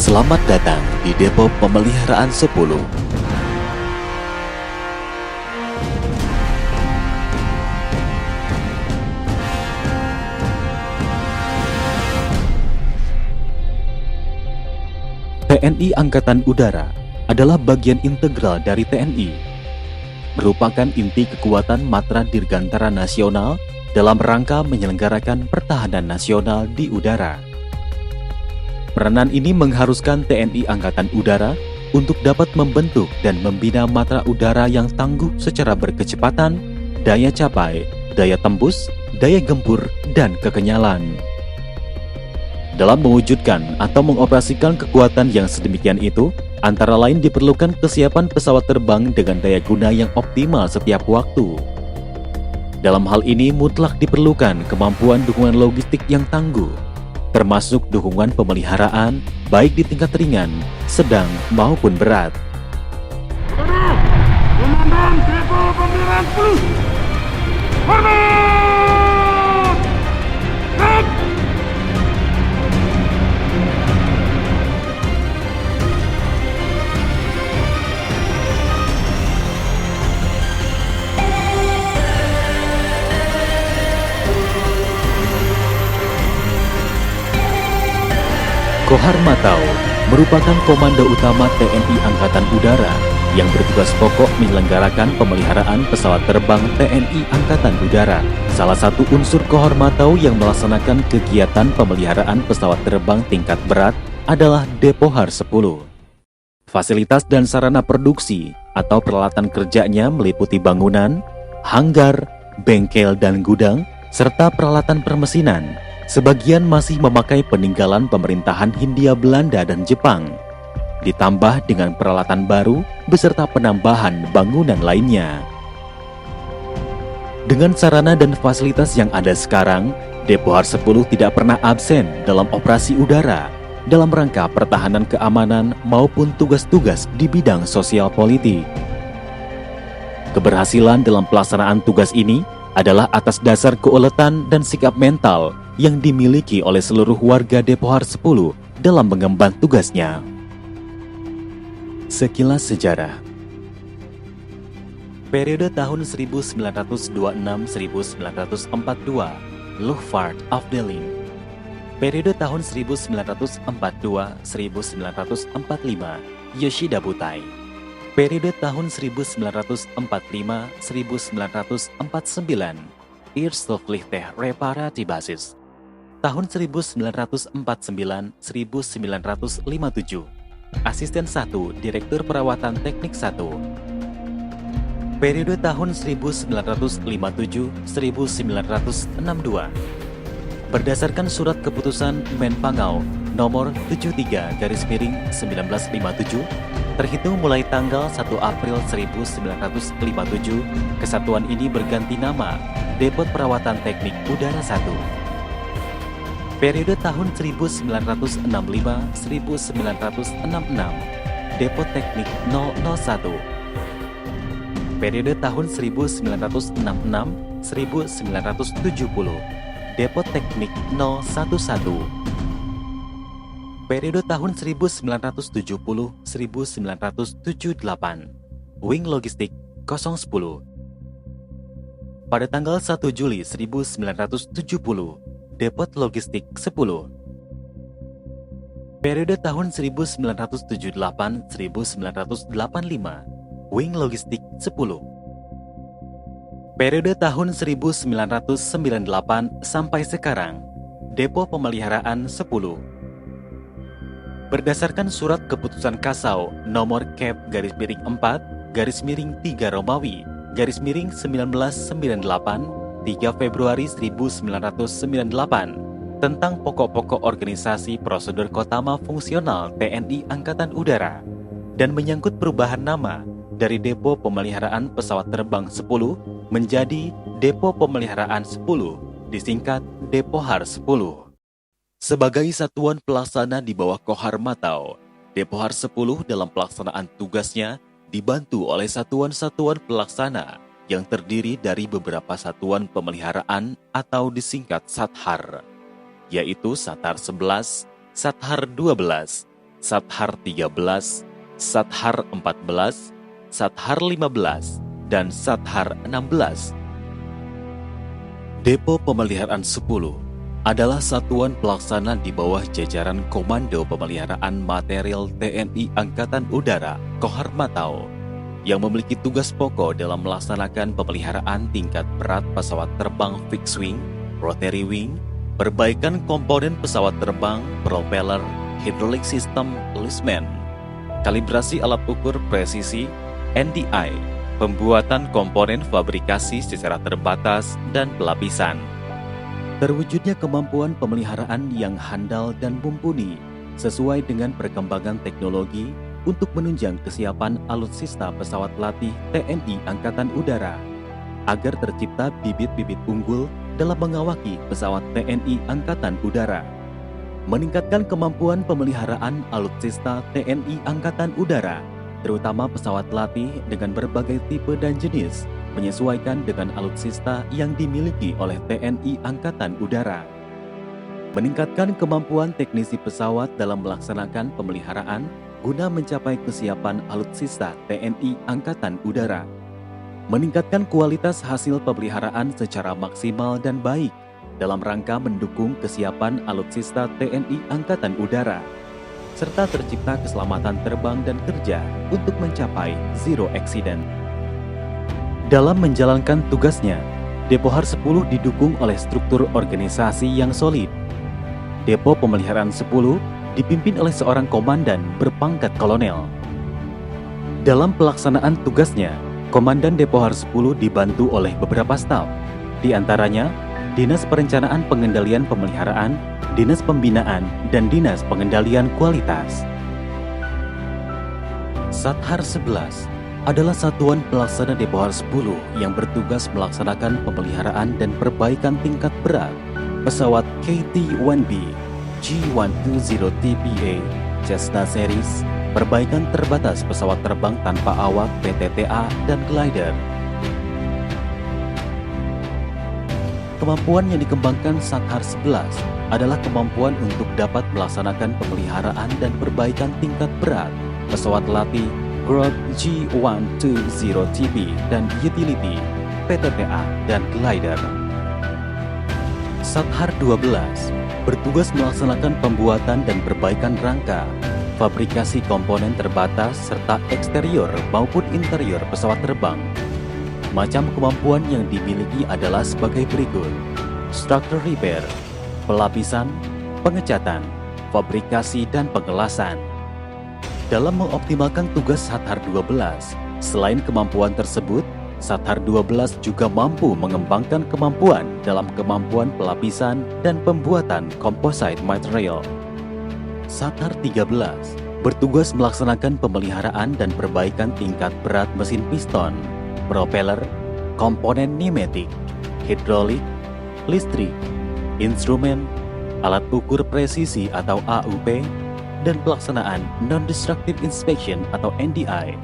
Selamat datang di Depo Pemeliharaan 10. TNI Angkatan Udara adalah bagian integral dari TNI, merupakan inti kekuatan matra dirgantara nasional dalam rangka menyelenggarakan pertahanan nasional di udara. Peranan ini mengharuskan TNI Angkatan Udara untuk dapat membentuk dan membina matra udara yang tangguh secara berkecepatan, daya capai, daya tembus, daya gempur, dan kekenyalan. Dalam mewujudkan atau mengoperasikan kekuatan yang sedemikian itu, antara lain diperlukan kesiapan pesawat terbang dengan daya guna yang optimal setiap waktu. Dalam hal ini mutlak diperlukan kemampuan dukungan logistik yang tangguh, termasuk dukungan pemeliharaan baik di tingkat ringan, sedang maupun berat. Komandan Depo Pemeliharaan 10. Hormat! Red! Kohar Matau merupakan komando utama TNI Angkatan Udara yang bertugas pokok menyelenggarakan pemeliharaan pesawat terbang TNI Angkatan Udara. Salah satu unsur Kohar Matau yang melaksanakan kegiatan pemeliharaan pesawat terbang tingkat berat adalah Depohar 10. Fasilitas dan sarana produksi atau peralatan kerjanya meliputi bangunan, hanggar, bengkel dan gudang, serta peralatan permesinan. Sebagian masih memakai peninggalan pemerintahan Hindia Belanda dan Jepang, ditambah dengan peralatan baru beserta penambahan bangunan lainnya. Dengan sarana dan fasilitas yang ada sekarang, Depohar 10 tidak pernah absen dalam operasi udara, dalam rangka pertahanan keamanan maupun tugas-tugas di bidang sosial politik. Keberhasilan dalam pelaksanaan tugas ini adalah atas dasar keuletan dan sikap mental yang dimiliki oleh seluruh warga Depohar 10 dalam mengemban tugasnya. Sekilas sejarah. Periode tahun 1926-1942, Luftfahrtabteilung. Periode tahun 1942-1945, Yoshida Butai. Periode tahun 1945-1949, Eerste Reparatiebasis. Tahun 1949-1957, Asisten 1 Direktur Perawatan Teknik 1. Periode tahun 1957-1962. Berdasarkan surat keputusan Menpangau nomor 73/1957, terhitung mulai tanggal 1 April 1957, kesatuan ini berganti nama Depot Perawatan Teknik Udara 1. Periode tahun 1965-1966, Depot Teknik 001. Periode tahun 1966-1970, Depot Teknik 011. Periode tahun 1970-1978, Wing Logistik 010. Pada tanggal 1 Juli 1970, Depot Logistik 10. Periode tahun 1978-1985, Wing Logistik 10. Periode tahun 1998 sampai sekarang, Depo Pemeliharaan 10. Berdasarkan surat keputusan Kasau nomor Kep/4/3 Romawi /1998 3 Februari 1998 tentang pokok-pokok organisasi prosedur kotama fungsional TNI Angkatan Udara dan menyangkut perubahan nama dari Depo Pemeliharaan Pesawat Terbang 10 menjadi Depo Pemeliharaan 10, disingkat Depohar 10. Sebagai satuan pelaksana di bawah Kohar Matau, Depohar 10 dalam pelaksanaan tugasnya dibantu oleh satuan-satuan pelaksana yang terdiri dari beberapa satuan pemeliharaan atau disingkat Sathar, yaitu Sathar 11, Sathar 12, Sathar 13, Sathar 14, Sathar 15, dan Sathar 16. Depo Pemeliharaan 10 adalah satuan pelaksana di bawah jajaran Komando Pemeliharaan Material TNI Angkatan Udara Koharmatau yang memiliki tugas pokok dalam melaksanakan pemeliharaan tingkat berat pesawat terbang fixed wing, rotary wing, perbaikan komponen pesawat terbang, propeller, hydraulic system, listman, kalibrasi alat ukur presisi, NDI, pembuatan komponen fabrikasi secara terbatas dan pelapisan. Terwujudnya kemampuan pemeliharaan yang handal dan mumpuni sesuai dengan perkembangan teknologi untuk menunjang kesiapan alutsista pesawat latih TNI Angkatan Udara agar tercipta bibit-bibit unggul dalam mengawaki pesawat TNI Angkatan Udara. Meningkatkan kemampuan pemeliharaan alutsista TNI Angkatan Udara, terutama pesawat latih dengan berbagai tipe dan jenis, menyesuaikan dengan alutsista yang dimiliki oleh TNI Angkatan Udara. Meningkatkan kemampuan teknisi pesawat dalam melaksanakan pemeliharaan guna mencapai kesiapan alutsista TNI Angkatan Udara. Meningkatkan kualitas hasil pemeliharaan secara maksimal dan baik dalam rangka mendukung kesiapan alutsista TNI Angkatan Udara, serta tercipta keselamatan terbang dan kerja untuk mencapai zero accident. Dalam menjalankan tugasnya, Depohar 10 didukung oleh struktur organisasi yang solid. Depo Pemeliharaan 10 dipimpin oleh seorang komandan berpangkat kolonel. Dalam pelaksanaan tugasnya, Komandan Depohar 10 dibantu oleh beberapa staf, di antaranya Dinas Perencanaan Pengendalian Pemeliharaan, Dinas Pembinaan, dan Dinas Pengendalian Kualitas. Sathar 11 adalah satuan pelaksana Depohar 10 yang bertugas melaksanakan pemeliharaan dan perbaikan tingkat berat pesawat KT-1B, G120TPA, Cessna Series, perbaikan terbatas pesawat terbang tanpa awak PTTA, dan glider. Kemampuan yang dikembangkan Sathar 11 adalah kemampuan untuk dapat melaksanakan pemeliharaan dan perbaikan tingkat berat pesawat latih Growth G120TB dan utility, PTTA, dan glider. Sathar 12 bertugas melaksanakan pembuatan dan perbaikan rangka, fabrikasi komponen terbatas serta eksterior maupun interior pesawat terbang. Macam kemampuan yang dimiliki adalah sebagai berikut: structure repair, pelapisan, pengecatan, fabrikasi, dan pengelasan. Dalam mengoptimalkan tugas Sathar 12, selain kemampuan tersebut, Sathar 12 juga mampu mengembangkan kemampuan dalam kemampuan pelapisan dan pembuatan composite material. Sathar 13 bertugas melaksanakan pemeliharaan dan perbaikan tingkat berat mesin piston, propeller, komponen pneumatik, hidrolik, listrik, instrumen, alat ukur presisi atau AUP, dan pelaksanaan non-destructive inspection atau NDI,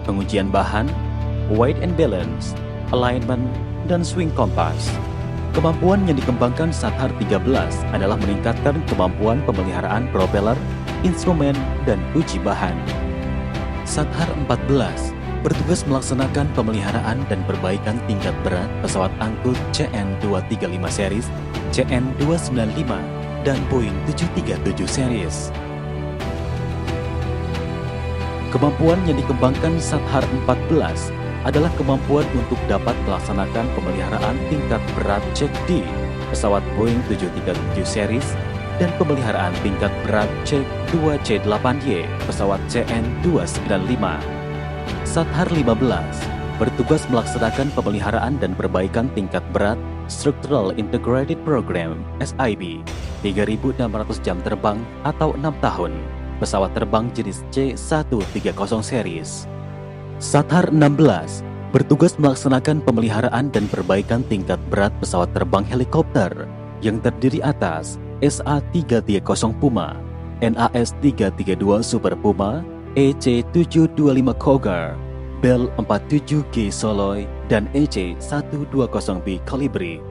pengujian bahan, weight and balance, alignment, dan swing kompas. Kemampuan yang dikembangkan Sathar 13 adalah meningkatkan kemampuan pemeliharaan propeller, instrumen, dan uji bahan. Sathar 14 bertugas melaksanakan pemeliharaan dan perbaikan tingkat berat pesawat angkut CN235 series, CN295, dan Boeing 737 series. Kemampuan yang dikembangkan Sathar 14 adalah kemampuan untuk dapat melaksanakan pemeliharaan tingkat berat Cek D pesawat Boeing 737 series dan pemeliharaan tingkat berat Cek 2C8Y pesawat CN295. Sathar 15 bertugas melaksanakan pemeliharaan dan perbaikan tingkat berat Structural Integrated Program SIB 3.600 jam terbang atau 6 tahun pesawat terbang jenis C130 series. Sathar 16 bertugas melaksanakan pemeliharaan dan perbaikan tingkat berat pesawat terbang helikopter yang terdiri atas SA-330 Puma, NAS-332 Super Puma, EC-725 Cougar, Bell 47G Soloi, dan EC-120B Colibri.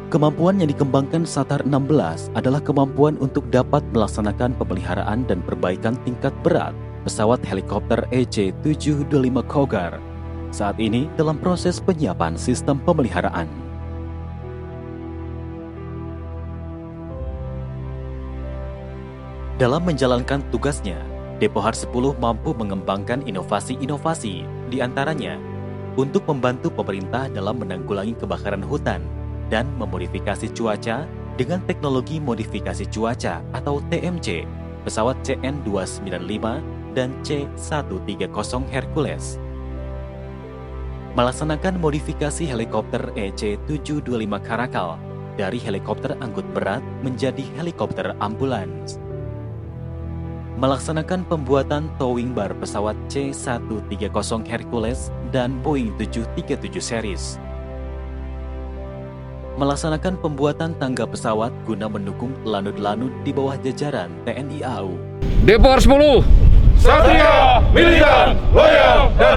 Kemampuan yang dikembangkan Satar 16 adalah kemampuan untuk dapat melaksanakan pemeliharaan dan perbaikan tingkat berat pesawat helikopter EC-725 Cougar. Saat ini dalam proses penyiapan sistem pemeliharaan. Dalam menjalankan tugasnya, Depohar 10 mampu mengembangkan inovasi-inovasi, di antaranya untuk membantu pemerintah dalam menanggulangi kebakaran hutan dan memodifikasi cuaca dengan teknologi modifikasi cuaca atau TMC, pesawat CN-295 dan C-130 Hercules. Melaksanakan modifikasi helikopter EC-725 Caracal dari helikopter angkut berat menjadi helikopter ambulans. Melaksanakan pembuatan towing bar pesawat C-130 Hercules dan Boeing 737 series. Melaksanakan pembuatan tangga pesawat guna mendukung lanut-lanut di bawah jajaran TNI AU. Depohar 10 Satria, militan, loyal, dan